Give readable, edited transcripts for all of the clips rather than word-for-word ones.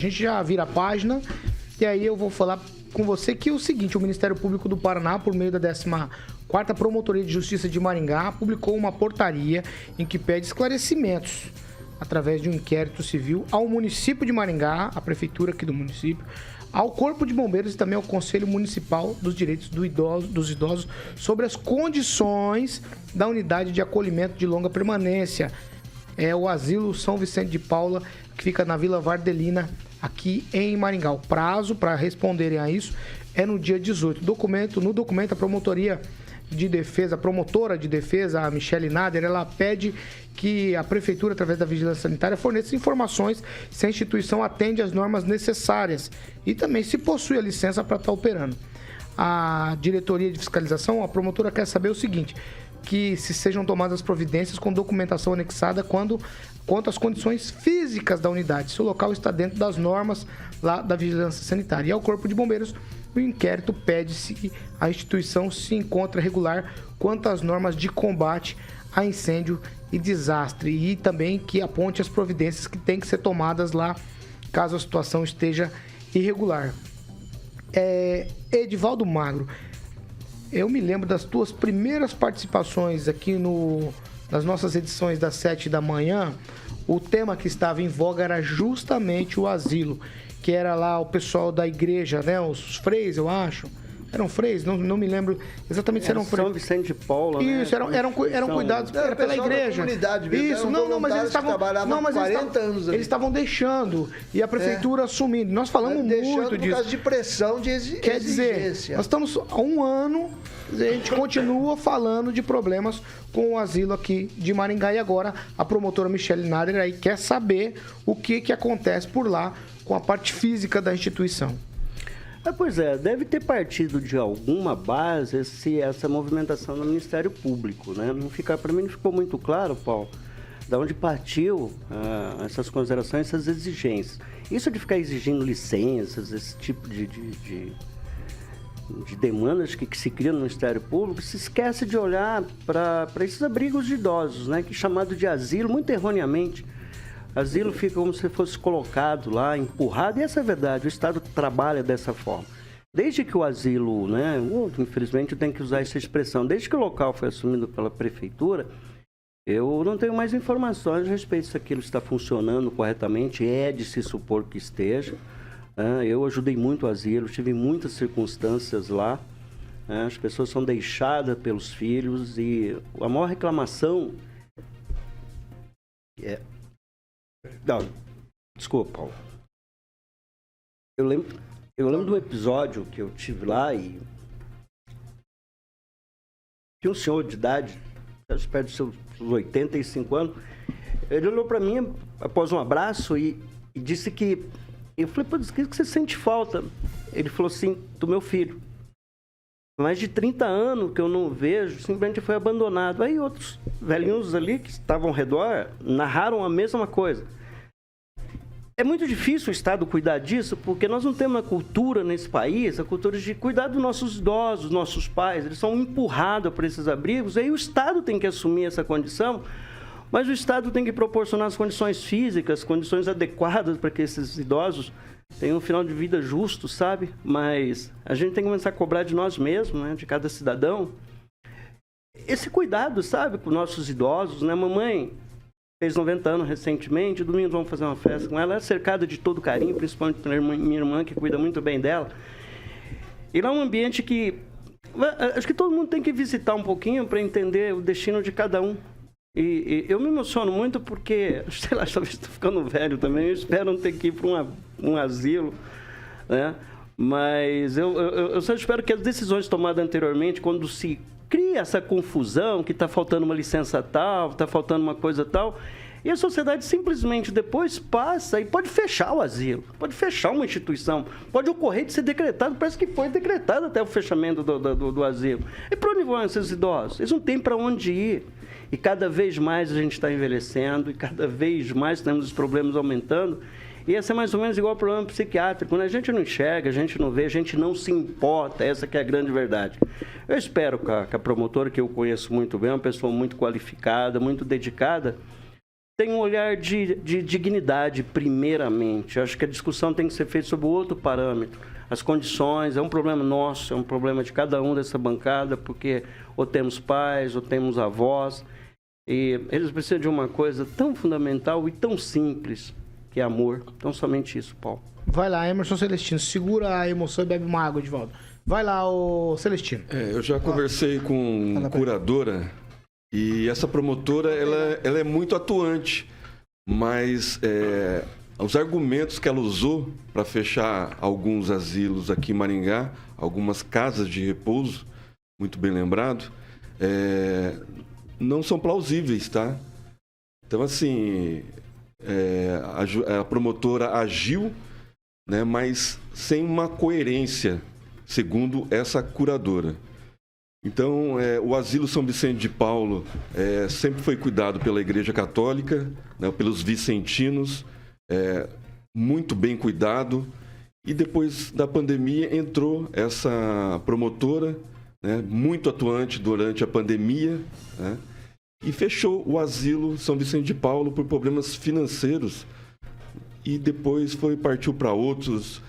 A gente já vira a página e aí eu vou falar com você que é o seguinte: o Ministério Público do Paraná, por meio da 14ª Promotoria de Justiça de Maringá, publicou uma portaria em que pede esclarecimentos através de um inquérito civil ao município de Maringá, à prefeitura aqui do município, ao Corpo de Bombeiros e também ao Conselho Municipal dos Direitos dos Idosos sobre as condições da unidade de acolhimento de longa permanência. É o Asilo São Vicente de Paula, que fica na Vila Vardelina, aqui em Maringá. O prazo para responderem a isso é no dia 18. No documento, a promotora de defesa, a Michele Nader, ela pede que a prefeitura, através da vigilância sanitária, forneça informações se a instituição atende às normas necessárias e também se possui a licença para estar operando. A diretoria de fiscalização, a promotora quer saber o seguinte: que se sejam tomadas providências com documentação anexada quanto às condições físicas da unidade, se o local está dentro das normas lá da vigilância sanitária. E ao Corpo de Bombeiros, o inquérito pede se a instituição se encontra regular quanto às normas de combate a incêndio e desastre, e também que aponte as providências que têm que ser tomadas lá caso a situação esteja irregular. Edivaldo Magro, eu me lembro das tuas primeiras participações aqui nas nossas edições das 7 da manhã. O tema que estava em voga era justamente o asilo, que era lá o pessoal da igreja, né? Os freis, eu acho. Eram freis, não me lembro exatamente se eram freis. São Vicente de Paula, isso, né? eram cuidados pela igreja. Isso, não, mas eles estavam 40 anos ali. Eles estavam deixando e a prefeitura assumindo. Nós falamos muito disso. Por causa de pressão, de exigência. Quer dizer, nós estamos há um ano, a gente continua falando de problemas com o asilo aqui de Maringá, e agora a promotora Michele Nader aí quer saber o que acontece por lá com a parte física da instituição. Pois é, deve ter partido de alguma base essa movimentação do Ministério Público, né? Para mim não ficou muito claro, Paulo, da onde partiu essas considerações, essas exigências. Isso de ficar exigindo licenças, esse tipo de demandas que se cria no Ministério Público, se esquece de olhar para esses abrigos de idosos, né? Que é chamado de asilo, muito erroneamente. Asilo fica como se fosse colocado lá, empurrado, e essa é a verdade, o Estado trabalha dessa forma. Desde que o asilo, né, infelizmente eu tenho que usar essa expressão, desde que o local foi assumido pela prefeitura, eu não tenho mais informações a respeito se aquilo está funcionando corretamente, é de se supor que esteja. Eu ajudei muito o asilo, tive muitas circunstâncias lá, as pessoas são deixadas pelos filhos, e a maior reclamação Não, desculpa, Paulo. Eu lembro de um episódio que eu tive lá e tinha um senhor de idade, perto dos seus 85 anos, ele olhou para mim após um abraço e disse que... Eu falei, pô, o que você sente falta? Ele falou assim, do meu filho. Mais de 30 anos que eu não vejo, simplesmente foi abandonado. Aí outros velhinhos ali que estavam ao redor narraram a mesma coisa. É muito difícil o Estado cuidar disso, porque nós não temos uma cultura nesse país, a cultura de cuidar dos nossos idosos, nossos pais. Eles são empurrados para esses abrigos, aí o Estado tem que assumir essa condição, mas o Estado tem que proporcionar as condições físicas, condições adequadas para que esses idosos tenham um final de vida justo, sabe? Mas a gente tem que começar a cobrar de nós mesmos, né? De cada cidadão, esse cuidado, sabe? Com nossos idosos, né? Mamãe fez 90 anos recentemente, domingo vamos fazer uma festa com ela, é cercada de todo carinho, principalmente pela minha irmã, que cuida muito bem dela. E lá é um ambiente que acho que todo mundo tem que visitar um pouquinho para entender o destino de cada um. E eu me emociono muito porque, sei lá, talvez estou ficando velho também, eu espero não ter que ir para um asilo, né? Mas eu só espero que as decisões tomadas anteriormente, quando se cria essa confusão, que está faltando uma licença tal, está faltando uma coisa tal, e a sociedade simplesmente depois passa e pode fechar o asilo, pode fechar uma instituição, pode ocorrer de ser decretado, parece que foi decretado até o fechamento do asilo. E para onde vão esses idosos? Eles não têm para onde ir. E cada vez mais a gente está envelhecendo, e cada vez mais temos os problemas aumentando. E esse é mais ou menos igual ao problema psiquiátrico, né? A gente não enxerga, a gente não vê, a gente não se importa, essa que é a grande verdade. Eu espero que a promotora, que eu conheço muito bem, uma pessoa muito qualificada, muito dedicada, tem um olhar de dignidade, primeiramente. Eu acho que a discussão tem que ser feita sobre outro parâmetro. As condições, é um problema nosso, é um problema de cada um dessa bancada, porque ou temos pais, ou temos avós, e eles precisam de uma coisa tão fundamental e tão simples, que é amor. Então, somente isso, Paulo. Vai lá, Emerson Celestino, segura a emoção e bebe uma água de volta. Vai lá, ô Celestino. Eu já conversei com curadora e essa promotora, ela é muito atuante, mas os argumentos que ela usou para fechar alguns asilos aqui em Maringá, algumas casas de repouso, muito bem lembrado, não são plausíveis, tá? Então, assim, a promotora agiu, né, mas sem uma coerência, segundo essa curadora. Então, o Asilo São Vicente de Paulo sempre foi cuidado pela Igreja Católica, né, pelos vicentinos, muito bem cuidado. E depois da pandemia entrou essa promotora, né, muito atuante durante a pandemia, né, e fechou o Asilo São Vicente de Paulo por problemas financeiros. E depois partiu para outros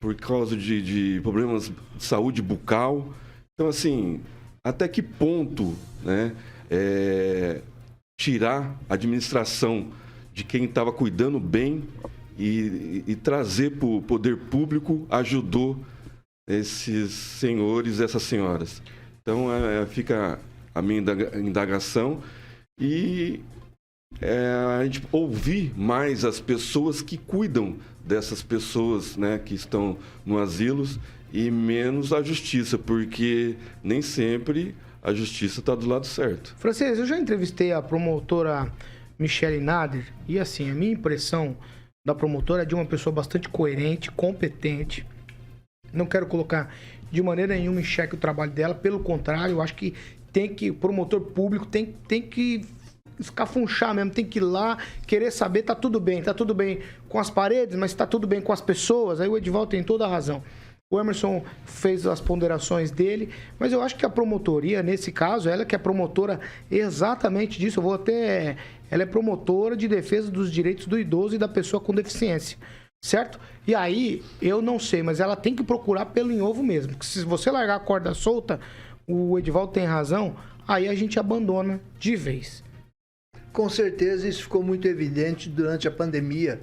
por causa de problemas de saúde bucal. Então, assim, até que ponto, né, tirar a administração de quem estava cuidando bem e trazer para o poder público ajudou esses senhores, essas senhoras. Então, fica a minha indagação e a gente ouvir mais as pessoas que cuidam dessas pessoas, né, que estão no asilos e menos a justiça, porque nem sempre a justiça está do lado certo. Francês, eu já entrevistei a promotora Michele Nader e, assim, a minha impressão da promotora é de uma pessoa bastante coerente, competente. Não quero colocar de maneira nenhuma em xeque o trabalho dela, pelo contrário, eu acho que o promotor público tem que escafunchar mesmo, tem que ir lá, querer saber, tá tudo bem com as paredes, mas tá tudo bem com as pessoas. Aí o Edivaldo tem toda a razão. O Emerson fez as ponderações dele, mas eu acho que a promotoria, nesse caso, ela que é promotora exatamente disso, ela é promotora de defesa dos direitos do idoso e da pessoa com deficiência, certo? E aí, eu não sei, mas ela tem que procurar pelo em ovo mesmo, porque se você largar a corda solta, o Edivaldo tem razão, aí a gente abandona de vez. Com certeza isso ficou muito evidente durante a pandemia,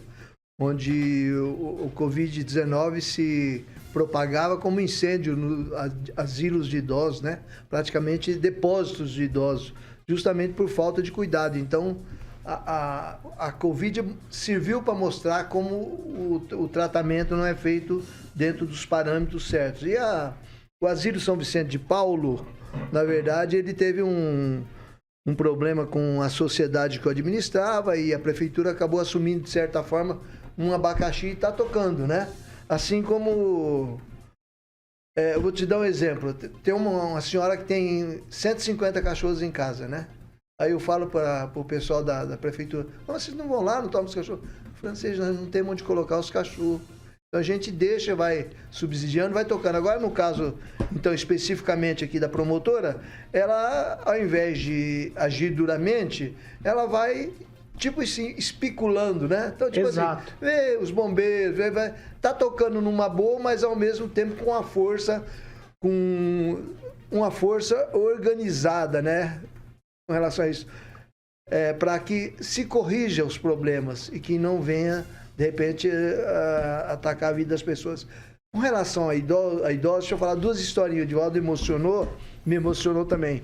onde o Covid-19 se propagava como incêndio nos asilos de idosos, né? Praticamente depósitos de idosos, justamente por falta de cuidado. Então, a Covid serviu para mostrar como o tratamento não é feito dentro dos parâmetros certos. E o Asilo São Vicente de Paulo, na verdade, ele teve um problema com a sociedade que eu administrava e a prefeitura acabou assumindo, de certa forma, um abacaxi e está tocando, né? Assim como... eu vou te dar um exemplo. Tem uma senhora que tem 150 cachorros em casa, né? Aí eu falo para o pessoal da prefeitura, vocês não vão lá, não tomam os cachorros? Francês, nós não temos onde colocar os cachorros. Então a gente deixa, vai subsidiando, vai tocando. Agora, no caso, então, especificamente aqui da promotora, ela, ao invés de agir duramente, ela vai, tipo assim, especulando, né? Então, tipo Exato. assim, vê os bombeiros, tá tocando numa boa, mas ao mesmo tempo com uma força organizada, né? Com relação a isso. Para que se corrija os problemas e que não venha de repente, atacar a vida das pessoas. Com relação a idosos, deixa eu falar duas historinhas. O Edivaldo me emocionou também.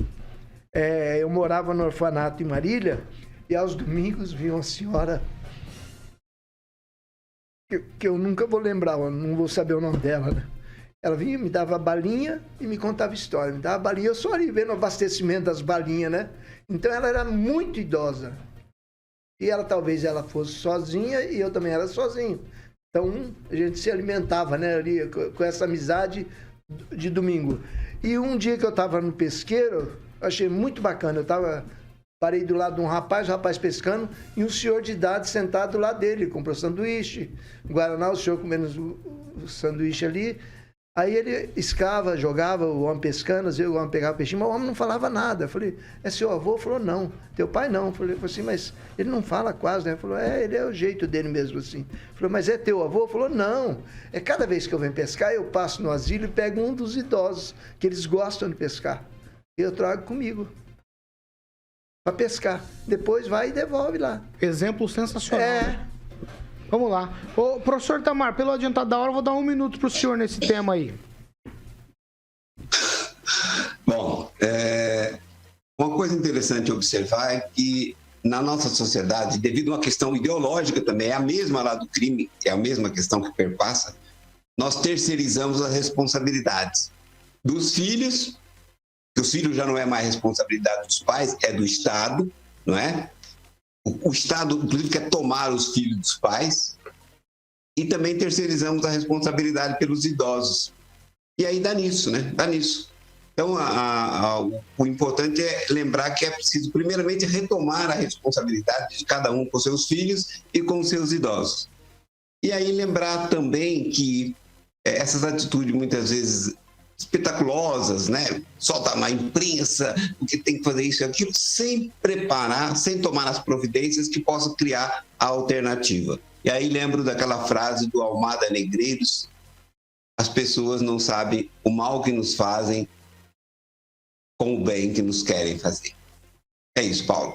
Eu morava no orfanato em Marília e aos domingos vinha uma senhora que eu nunca vou lembrar, não vou saber o nome dela, né? Ela vinha, me dava balinha e me contava história. Me dava balinha, eu só ali vendo o abastecimento das balinhas, né? Então ela era muito idosa. E talvez ela fosse sozinha e eu também era sozinho. Então, a gente se alimentava, né, ali, com essa amizade de domingo. E um dia que eu estava no pesqueiro, eu achei muito bacana. Parei do lado de um rapaz, o rapaz pescando, e um senhor de idade sentado do lado dele, comprou sanduíche, guaraná, o senhor comendo o sanduíche ali. Aí ele escava, jogava, o homem pescando, às vezes o homem pegava peixinho, mas o homem não falava nada. Eu falei, é seu avô? Falou, não. Teu pai não. Eu falei assim, mas ele não fala quase, né? Ele falou, ele é o jeito dele mesmo assim. Falou, mas é teu avô? Falou, não. É cada vez que eu venho pescar, eu passo no asilo e pego um dos idosos, que eles gostam de pescar. E eu trago comigo para pescar. Depois vai e devolve lá. Exemplo sensacional. Né? Vamos lá. Ô, professor Itamar, pelo adiantado da hora, eu vou dar 1 minuto para o senhor nesse tema aí. Bom, uma coisa interessante observar é que na nossa sociedade, devido a uma questão ideológica também, é a mesma lá do crime, é a mesma questão que perpassa, nós terceirizamos as responsabilidades dos filhos, que os filhos já não é mais responsabilidade dos pais, é do Estado, não é? O Estado, inclusive, quer tomar os filhos dos pais, e também terceirizamos a responsabilidade pelos idosos. E aí dá nisso, né? Dá nisso. Então, o importante é lembrar que é preciso, primeiramente, retomar a responsabilidade de cada um com seus filhos e com seus idosos. E aí lembrar também que essas atitudes, muitas vezes, espetaculosas, né? Solta na imprensa, porque tem que fazer isso e aquilo, sem preparar, sem tomar as providências que possam criar a alternativa. E aí lembro daquela frase do Almada Negreiros: as pessoas não sabem o mal que nos fazem com o bem que nos querem fazer. É isso, Paulo.